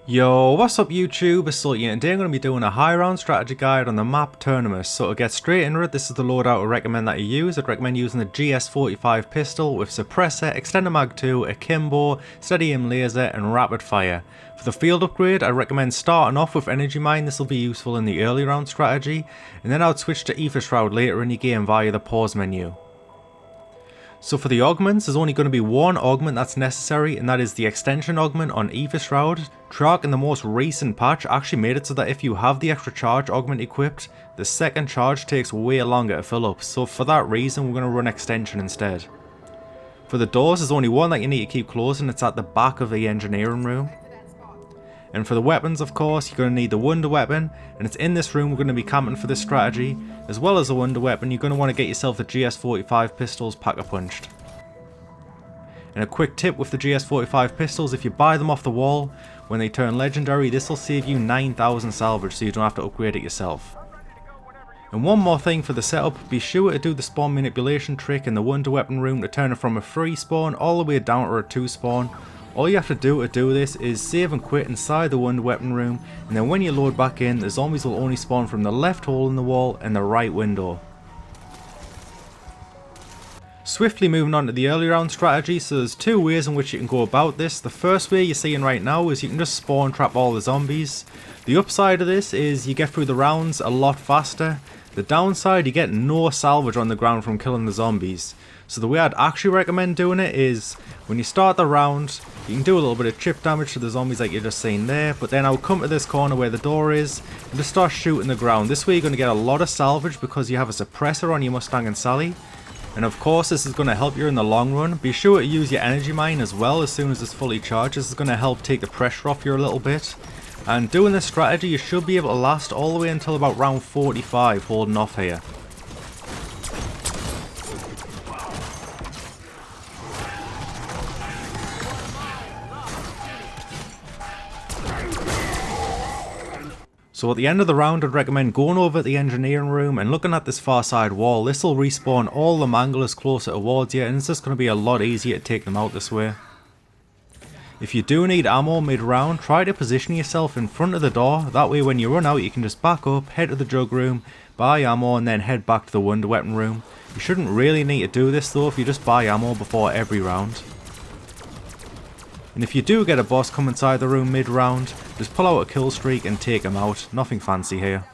Yo, what's up YouTube, it's Sultan, and today I'm going to be doing a high round strategy guide on the map TERMINUS. So to get straight into it, this is the loadout I recommend that you use. I'd recommend using the GS45 pistol with suppressor, extended mag 2, akimbo, steady aim laser and rapid fire. For the field upgrade, I recommend starting off with energy mine. This will be useful in the early round strategy, and then I would switch to ether shroud later in your game via the pause menu. So for the augments, there's only going to be one augment that's necessary, and that is the extension augment on Ether Shroud. Trark in the most recent patch actually made it so that if you have the extra charge augment equipped, the second charge takes way longer to fill up, so for that reason we're going to run extension instead. For the doors, there's only one that you need to keep closed, and it's at the back of the engineering room. And for the weapons, of course, you're going to need the wonder weapon, and it's in this room we're going to be camping for this strategy. As well as the wonder weapon, you're going to want to get yourself the GS45 pistols pack-a-punched. And a quick tip with the GS45 pistols, if you buy them off the wall, when they turn legendary, this will save you 9,000 salvage, so you don't have to upgrade it yourself. And one more thing for the setup, be sure to do the spawn manipulation trick in the wonder weapon room to turn it from a 3 spawn all the way down to a 2 spawn. All you have to do this is save and quit inside the wonder weapon room, and then when you load back in, the zombies will only spawn from the left hole in the wall and the right window. Swiftly moving on to the early round strategy, so there's two ways in which you can go about this. The first way you're seeing right now is you can just spawn trap all the zombies. The upside of this is you get through the rounds a lot faster. The downside, you get no salvage on the ground from killing the zombies. So the way I'd actually recommend doing it is, when you start the round, you can do a little bit of chip damage to the zombies like you're just seeing there, but then I'll come to this corner where the door is, and just start shooting the ground. This way you're going to get a lot of salvage because you have a suppressor on your Mustang and Sally. And of course this is going to help you in the long run. Be sure to use your energy mine as well as soon as it's fully charged. This is going to help take the pressure off you a little bit. And doing this strategy, you should be able to last all the way until about round 45 holding off here. So at the end of the round, I'd recommend going over to the engineering room and looking at this far side wall. This will respawn all the manglers closer towards you, and it's just going to be a lot easier to take them out this way. If you do need ammo mid-round, try to position yourself in front of the door. That way when you run out, you can just back up, head to the jug room, buy ammo, and then head back to the wonder weapon room. You shouldn't really need to do this though if you just buy ammo before every round. And if you do get a boss come inside the room mid-round, just pull out a kill streak and take him out. Nothing fancy here.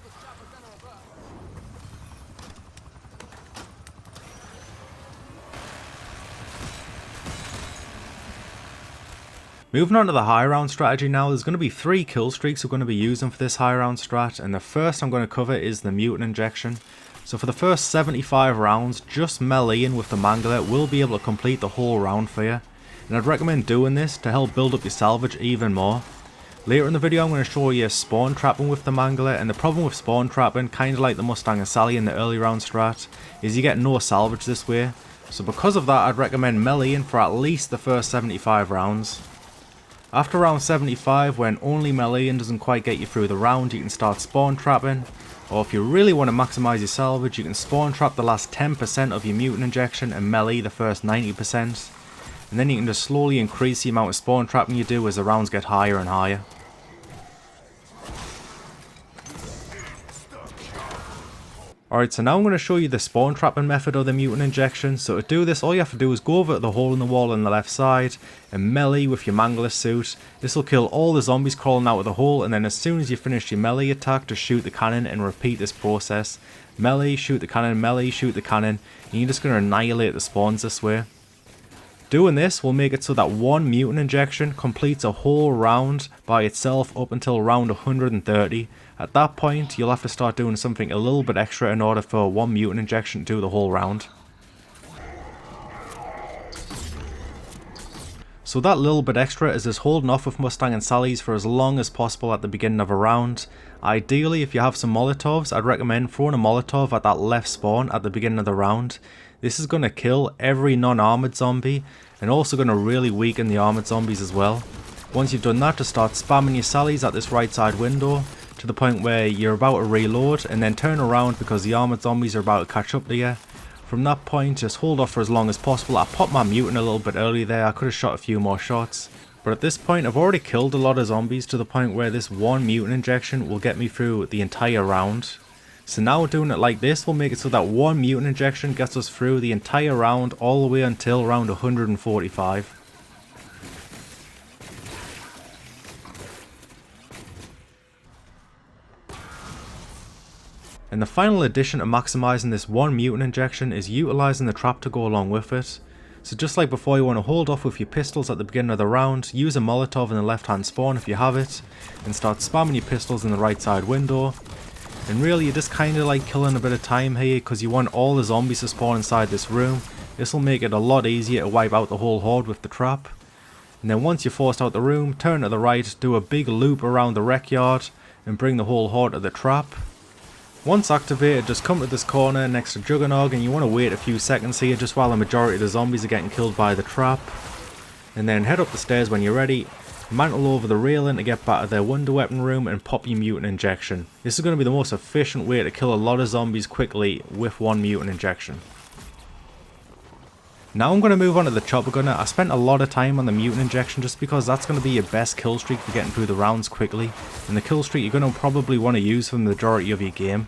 Moving on to the high round strategy now, there's going to be 3 kill streaks we're going to be using for this high round strat, and the first I'm going to cover is the mutant injection. So for the first 75 rounds, just meleeing with the Mangler will be able to complete the whole round for you. And I'd recommend doing this to help build up your salvage even more. Later in the video I'm going to show you spawn trapping with the Mangler, and the problem with spawn trapping, kind of like the Mustang and Sally in the early round strat, is you get no salvage this way. So because of that, I'd recommend meleeing for at least the first 75 rounds. After round 75, when only meleeing doesn't quite get you through the round, you can start spawn trapping. Or if you really want to maximise your salvage, you can spawn trap the last 10% of your mutant injection and melee the first 90%. And then you can just slowly increase the amount of spawn trapping you do as the rounds get higher and higher. Alright, so now I'm going to show you the spawn trapping method of the mutant injection. So to do this, all you have to do is go over to the hole in the wall on the left side and melee with your Mangler suit. This will kill all the zombies crawling out of the hole, and then as soon as you finish your melee attack, just shoot the cannon and repeat this process. Melee, shoot the cannon, melee, shoot the cannon, and you're just going to annihilate the spawns this way. Doing this will make it so that one mutant injection completes a whole round by itself up until round 130. At that point, you'll have to start doing something a little bit extra in order for one mutant injection to do the whole round. So that little bit extra is just holding off with Mustang and Sally's for as long as possible at the beginning of a round. Ideally, if you have some Molotovs, I'd recommend throwing a Molotov at that left spawn at the beginning of the round. This is going to kill every non-armoured zombie, and also going to really weaken the armoured zombies as well. Once you've done that, just start spamming your Sallys at this right side window, to the point where you're about to reload, and then turn around because the armoured zombies are about to catch up to you. From that point, just hold off for as long as possible. I popped my mutant a little bit early there, I could have shot a few more shots. But at this point I've already killed a lot of zombies to the point where this one mutant injection will get me through the entire round. So now doing it like this will make it so that one mutant injection gets us through the entire round all the way until round 145. And the final addition to maximising this one mutant injection is utilising the trap to go along with it. So just like before, you want to hold off with your pistols at the beginning of the round, use a Molotov in the left hand spawn if you have it, and start spamming your pistols in the right side window. And really you're just kind of like killing a bit of time here because you want all the zombies to spawn inside this room. This will make it a lot easier to wipe out the whole horde with the trap. And then once you're forced out the room, turn to the right, do a big loop around the rec yard, and bring the whole horde to the trap. Once activated, just come to this corner next to Juggernog, and you want to wait a few seconds here just while the majority of the zombies are getting killed by the trap. And then head up the stairs when you're ready, mantle over the railing to get back to their wonder weapon room and pop your mutant injection. This is going to be the most efficient way to kill a lot of zombies quickly with one mutant injection. Now I'm going to move on to the chopper gunner. I spent a lot of time on the mutant injection just because that's going to be your best kill streak for getting through the rounds quickly, and the kill streak you're going to probably want to use for the majority of your game.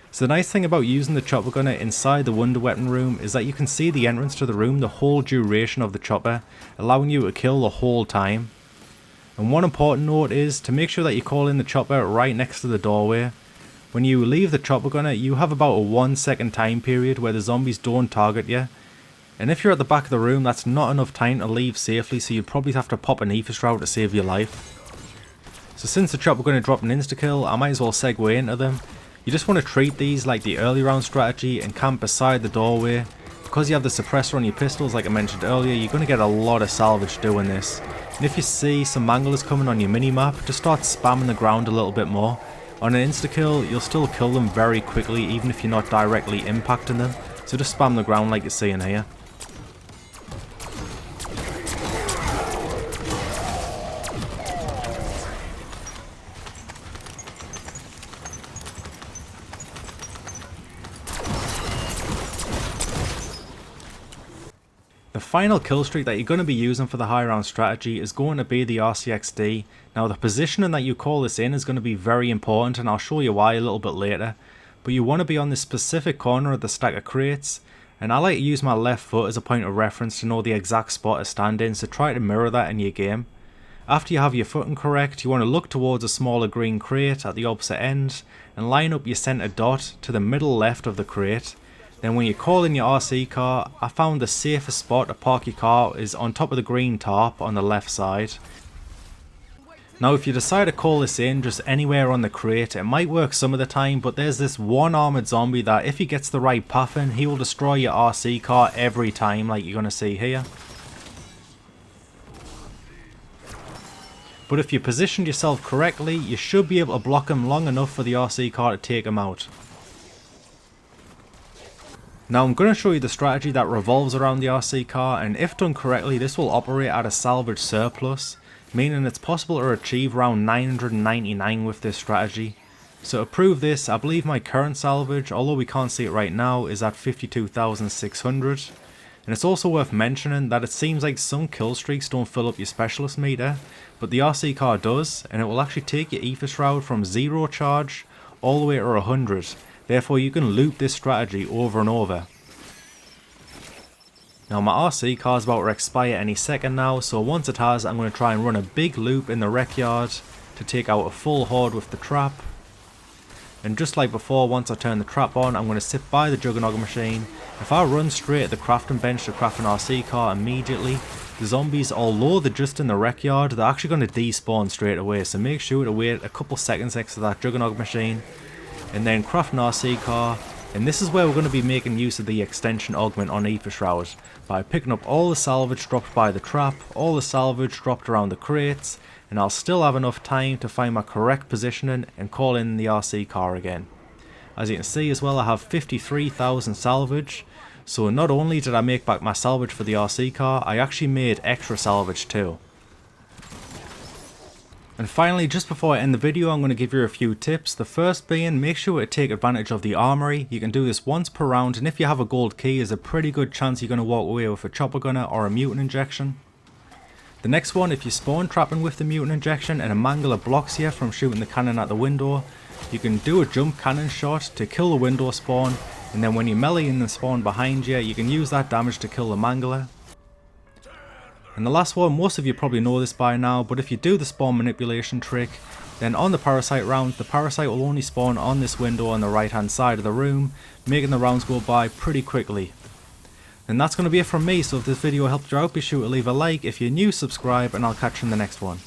So the nice thing about using the chopper gunner inside the wonder weapon room is that you can see the entrance to the room the whole duration of the chopper, allowing you to kill the whole time. And one important note is to make sure that you call in the chopper right next to the doorway. When you leave the chopper gunner, you have about a 1 second time period where the zombies don't target you. And if you're at the back of the room, that's not enough time to leave safely, so you'd probably have to pop an Aether Shroud to save your life. So since the chopper gunner dropped an insta-kill, I might as well segue into them. You just want to treat these like the early round strategy and camp beside the doorway. Because you have the suppressor on your pistols like I mentioned earlier, you're going to get a lot of salvage doing this. And if you see some Manglers coming on your minimap, just start spamming the ground a little bit more. On an insta-kill, you'll still kill them very quickly even if you're not directly impacting them. So just spam the ground like you're seeing here. The final kill streak that you're going to be using for the high round strategy is going to be the RCXD. Now the positioning that you call this in is going to be very important, and I'll show you why a little bit later. But you want to be on this specific corner of the stack of crates, and I like to use my left foot as a point of reference to know the exact spot to stand in, so try to mirror that in your game. After you have your footing correct, you want to look towards a smaller green crate at the opposite end and line up your center dot to the middle left of the crate. Then when you call in your RC car, I found the safest spot to park your car is on top of the green tarp on the left side. Now if you decide to call this in just anywhere on the crate, it might work some of the time, but there's this one armoured zombie that if he gets the right path in, he will destroy your RC car every time, like you're going to see here. But if you positioned yourself correctly, you should be able to block him long enough for the RC car to take him out. Now I'm going to show you the strategy that revolves around the RC car, and if done correctly this will operate at a salvage surplus, meaning it's possible to achieve around 999 with this strategy. So to prove this, I believe my current salvage, although we can't see it right now, is at 52,600. And it's also worth mentioning that it seems like some kill streaks don't fill up your specialist meter, but the RC car does, and it will actually take your Aether Shroud from 0 charge all the way to 100. Therefore you can loop this strategy over and over. Now my RC car is about to expire any second now, so once it has, I'm going to try and run a big loop in the rec yard to take out a full horde with the trap. And just like before, once I turn the trap on, I'm going to sit by the Juggernog machine. If I run straight at the crafting bench to craft an RC car immediately, the zombies, although they're just in the rec yard, they're actually going to despawn straight away, so make sure to wait a couple seconds next to that Juggernog machine. And then craft an RC car, and this is where we're going to be making use of the extension augment on Aether Shroud by picking up all the salvage dropped by the trap, all the salvage dropped around the crates, and I'll still have enough time to find my correct positioning and call in the RC car again. As you can see as well, I have 53,000 salvage, so not only did I make back my salvage for the RC car, I actually made extra salvage too. And finally, just before I end the video, I'm going to give you a few tips. The first being, make sure to take advantage of the armory. You can do this once per round, and if you have a gold key, there's a pretty good chance you're going to walk away with a chopper gunner or a mutant injection. The next one, if you spawn trapping with the mutant injection and a Mangler blocks you from shooting the cannon at the window, you can do a jump cannon shot to kill the window spawn, and then when you melee in the spawn behind you, you can use that damage to kill the Mangler. And the last one, most of you probably know this by now, but if you do the spawn manipulation trick, then on the parasite round, the parasite will only spawn on this window on the right hand side of the room, making the rounds go by pretty quickly. And that's going to be it from me, so if this video helped you out, be sure to leave a like. If you're new, subscribe, and I'll catch you in the next one.